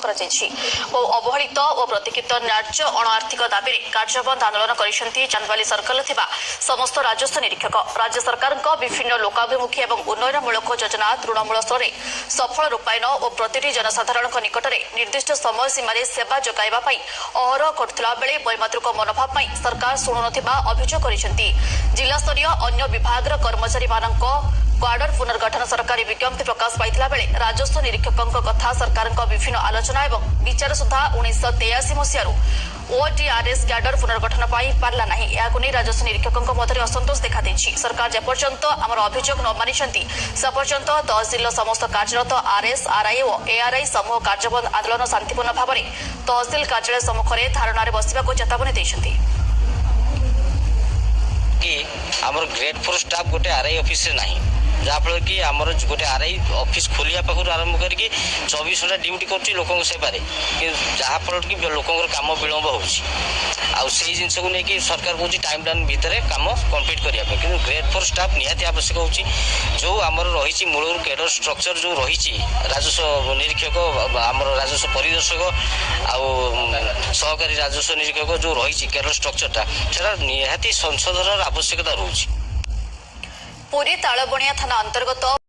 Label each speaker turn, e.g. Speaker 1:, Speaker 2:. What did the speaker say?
Speaker 1: अवहेलित और प्रतिकृत न्याय्य अणआर्थिक दाबी कार्यबंद आंदोलन करिसेंती चांदबाली सर्कल थिबा समस्त राजस्व निरीक्षक। राज्य सरकार विभिन्न लोकाभिमुखी और उन्नयनमूलक योजना तृणमूल स्तर में सफल रूपायन और प्रति जनसाधारण निकट में निर्दिष्ट समय सीमार सेवा जगाइवा अहरह करुला बेले वैमातृक मनोभाव सरकार शुणु नथिबा अभियोग करिसेंती। जिला स्तरीय अन्य विभाग कर्मचारी क्वाडर पुनर्गठन सरकारी विज्ञप्ति प्रकाश पाइथिला बेले राजस्व निरीक्षक कथा सरकार विभिन्न आलोचना और विचार सुधा 1983 मसीह ओडीआरएस क्याडर पुनर्गठन पारला नहीं। यह राजस्व निरीक्षकों मध्य असंतोष देखा सरकार जेपर्यंत आमर अभियोग न मानिछंती सेपर्यंत तहसिल समस्त कार्यरत आरएस आरआई और एआरआई समूह कार्यबंद आंदोलन शांतिपूर्ण भाव में तहसिल कार्यालय सम्मुखें धारणा बसवाक चेतावनी देछंती।
Speaker 2: कि आमर ग्रेड 4 स्टाफ गोटे आरआई ऑफिस रे नाही जहाँफल कि आमर गोटे आरआई ऑफिस खोलिया पाखु आरंभ करके 24 घंटा ड्यूटी कर लोक सेवार जहाँफल कि लोक कम विलम्ब होसी जिनस को लेकिन सरकार कौन टाइम लाइन भितर कम कम्प्लीट करने कि ग्रेड 4 स्टाफ निहाती आवश्यक होची। जो आमर रही मूल कैडर स्ट्रक्चर जो रही राजस्व निरीक्षक आमर राजस्व परिदर्शक आउ सहकारी राजस्व निरीक्षक जो रही कैडर स्ट्रक्चरटा से निहाती संशोधन आवश्यकता रोचे।
Speaker 1: पुरी तालबणिया थाना अंतर्गत